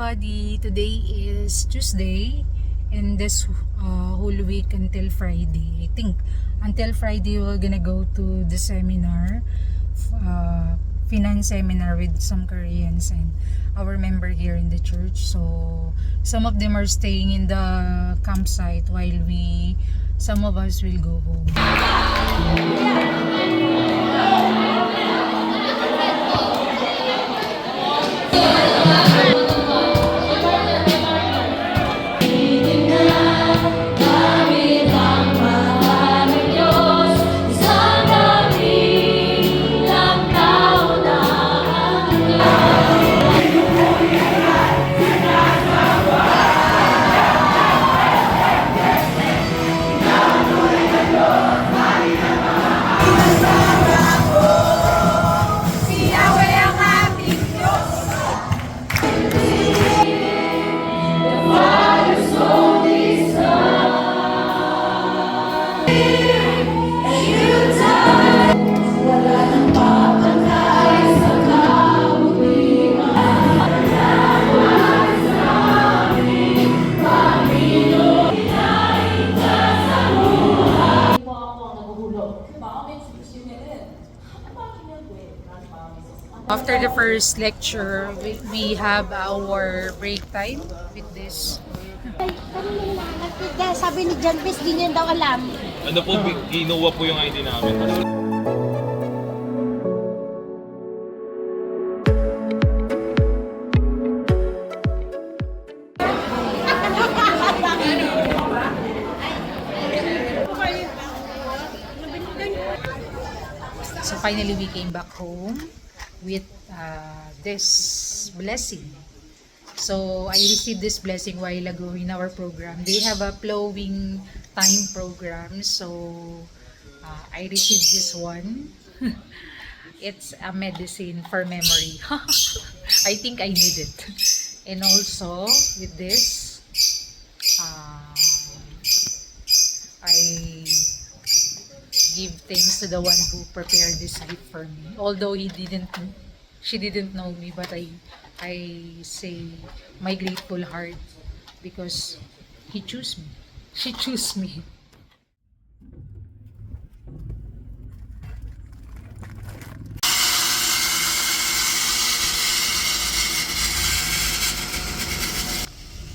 everybody! Today is Tuesday and this whole week until Friday. I think until Friday we're gonna go to the seminar, finance seminar with some Koreans and our member here in the church. So some of them are staying in the campsite while some of us will go home. After the first lecture, we have our break time with this. Sabi ni John Pes, di niya daw alam. Ano po, kinuha po yung ID namin. So finally we came back home with this blessing. So I received this blessing while ago in our program. They have a plowing time program. So I received this one. It's a medicine for memory. I think I need it. And also with this, I give thanks to the one who prepared this gift for me. Although she didn't know me, but I say my grateful heart because he chose me. She chose me.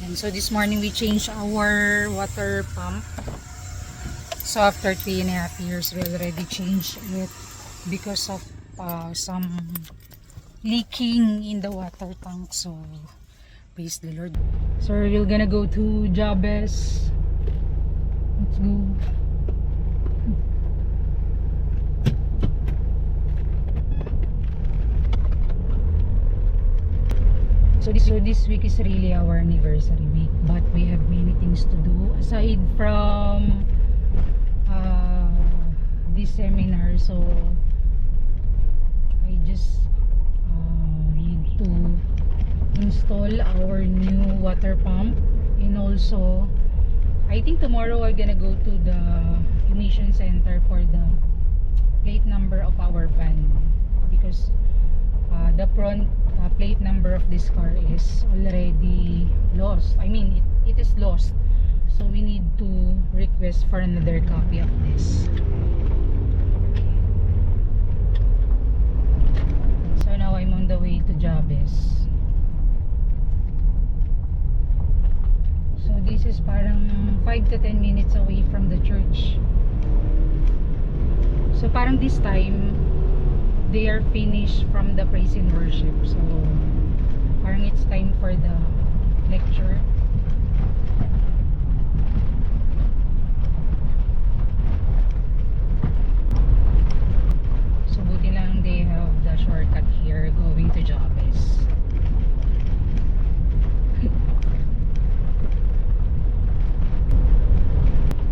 And so this morning we changed our water pump. So after 3.5 years, we already changed it because of some leaking in the water tank. So praise the Lord. So we're gonna go to Jabez. Let's go. So this week is really our anniversary week, but we have many things to do aside from this seminar. So I just need to install our new water pump, and also I think tomorrow we're gonna go to the emission center for the plate number of our van, because the front plate number of this car is already lost. I mean it is lost, so we need to request for another copy of this. So now I'm on the way to Jabez. So this is parang 5 to 10 minutes away from the church. So parang this time they are finished from the praise and worship. So parang it's time for the lecture. So buti lang they have the shortcut here going to Jabez.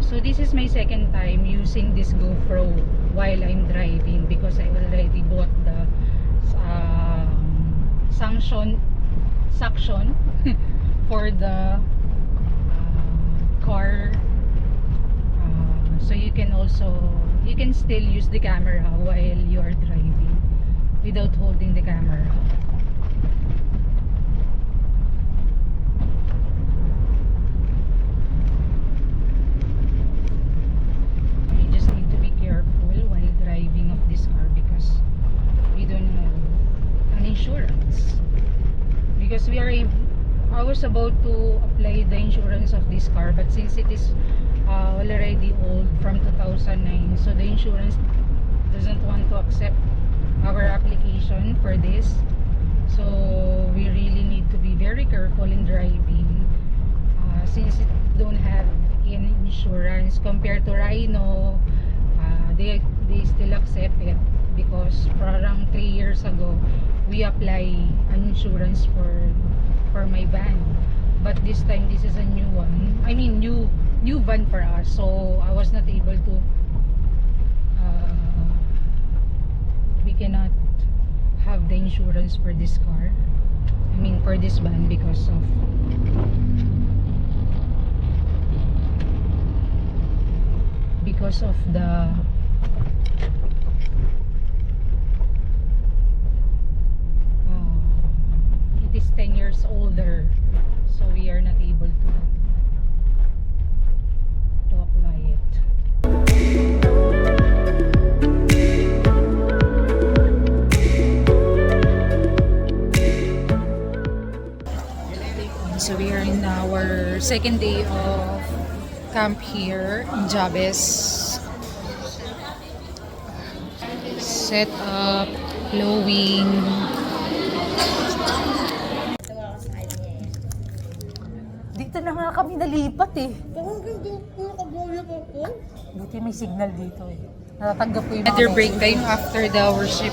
So this is my second time using this GoPro while I'm driving, because I already bought the suction for the car, so you can still use the camera while you are driving without holding the camera. because I was about to apply the insurance of this car, but since it is already old from 2009, so the insurance doesn't want to accept our application for this. So we really need to be very careful in driving since it don't have any insurance compared to Rhino. They still accept it because around 3 years ago we apply an insurance for my van, but this time this is a new one. I mean new van for us, so I was not able to we cannot have the insurance for this car, I mean for this van, because of the it is 10 years older, so we are not able to apply it. So we are in our second day of camp here in Jabez. Set up, blowing. Dito na nga kami nalipat eh. Buti may signal dito eh. Natatanggap ko yung another break time after the worship.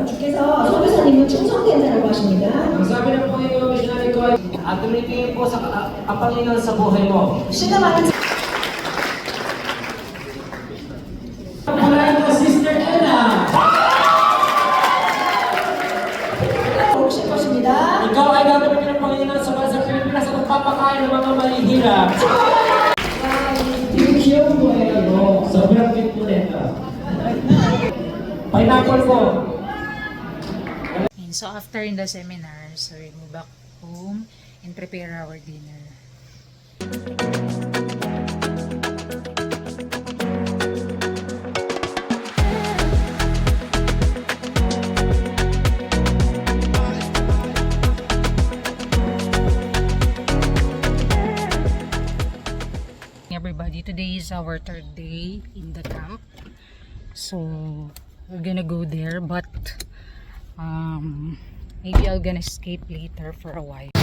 주께서 선교사님은 충성된다라고 하십니다. Ang sabi ng Panginoon, missionary ko, at tumitingin po sa ang Panginoon sa buhay mo. 신앙하는 Mula ito, Sister Ella. 오실 것입니다. Ikaw ay gagamitin ng Panginoon sa bansa Pilipinas sa pagpapakain ng mga mahihirap. Yung 귀여운 거예요, no? Sobrang cute mo nito. Pineapple ko. And so after in the seminar, so we move back home and prepare our dinner. Everybody, today is our third day in the camp, so we're gonna go there, but maybe I'll gonna escape later for a while.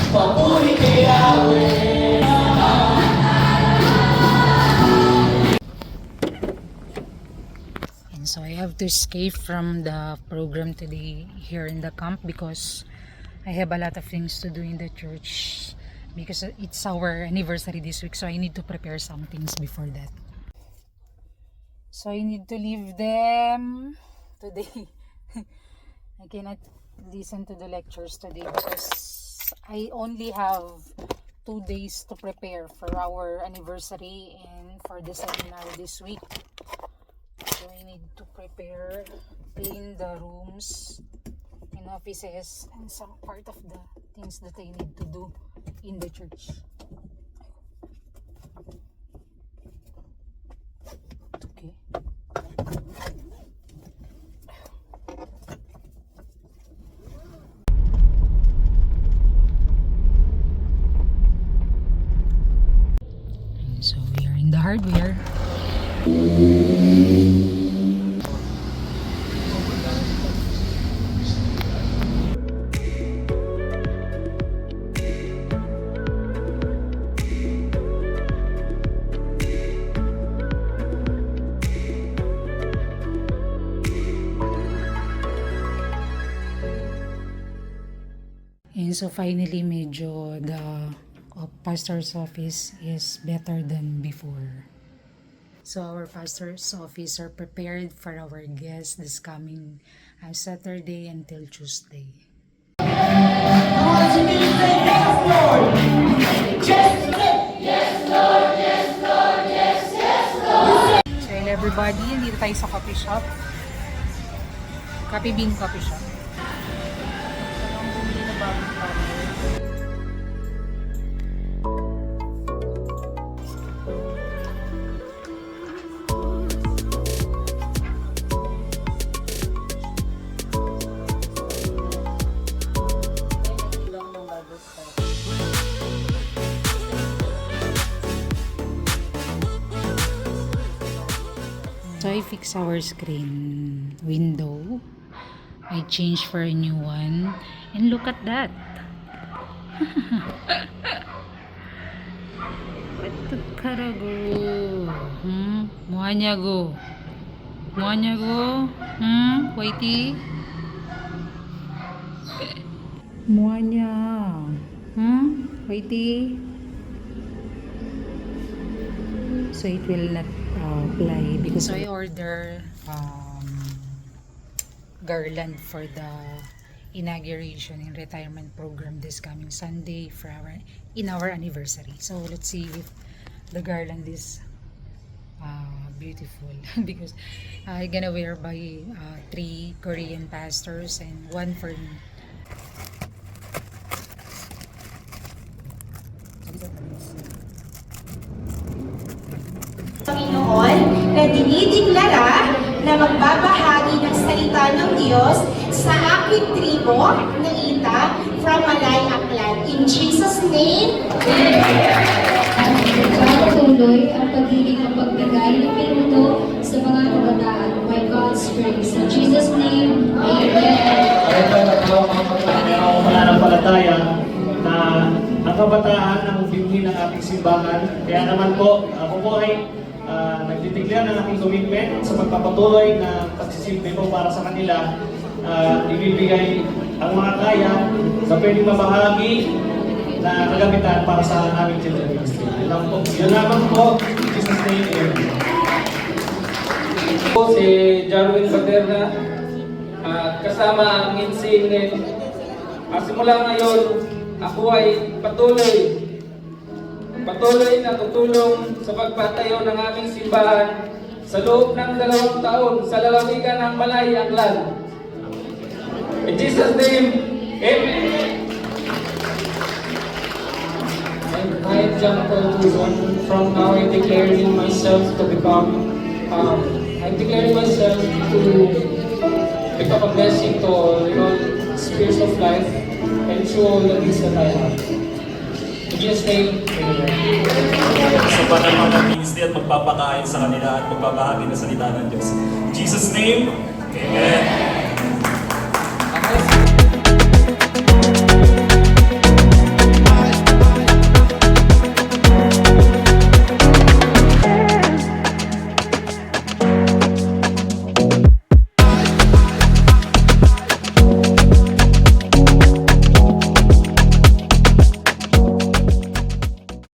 And so I have to escape from the program today here in the camp because I have a lot of things to do in the church, because it's our anniversary this week, so I need to prepare some things before that. So I need to leave them today. I cannot listen to the lectures today because I only have 2 days to prepare for our anniversary and for the seminar this week. So I need to prepare, clean the rooms and offices and some part of the things that I need to do in the church. Okay. And so we are in the hardware. And so finally, medyo the pastor's office is better than before. So our pastor's office are prepared for our guests this coming Saturday until Tuesday. So hello everybody, dito tayo sa coffee shop. Coffee Bean Coffee Shop. I fix our screen window. I changed for a new one. And look at that. What the karago? Muanya go. Muanya go. Whitey? Muanya. Whitey? So it will not apply because I order garland for the inauguration and retirement program this coming Sunday for in our anniversary. So let's see if the garland is beautiful because I'm gonna wear by 3 Korean pastors and 1 for me. Panginoon na dinideklara na magbabahagi ng salita ng Diyos sa aking tribo na ita from Malay Aklan. In Jesus' name, Patuloy ang pagiging mapagbigay ng minuto sa mga kabataan by God's grace. In Jesus' name, Amen. Ito ang mananampalataya na ang kabataan ang bibili ng ating simbahan. Kaya naman po, ako po ay nagtitiglan ng aking commitment sa pagpapatuloy na pagsisilbi po para sa kanila. Ibibigay ang mga kaya sa pwedeng mabahagi na kagamitan para sa aming children ministry. Yun lamang po. In Jesus' name, amen. Po si Jarwin Paterna at kasama ang Insigne. Simula ngayon, ako ay patuloy na tutulong sa pagpatayo ng aming simbahan sa loob ng 2 taon sa lalawigan ng Malay Aklan. In Jesus' name, amen. I, John Paul II, from now I declaring myself to become, I'm declaring myself to become a blessing to all, spheres of life and through all the things that I have. In Jesus' name, amen. Sa panahon ng ministry at magpapakain sa kanila at magbabahagi ng salita ng Diyos. In Jesus' name, amen.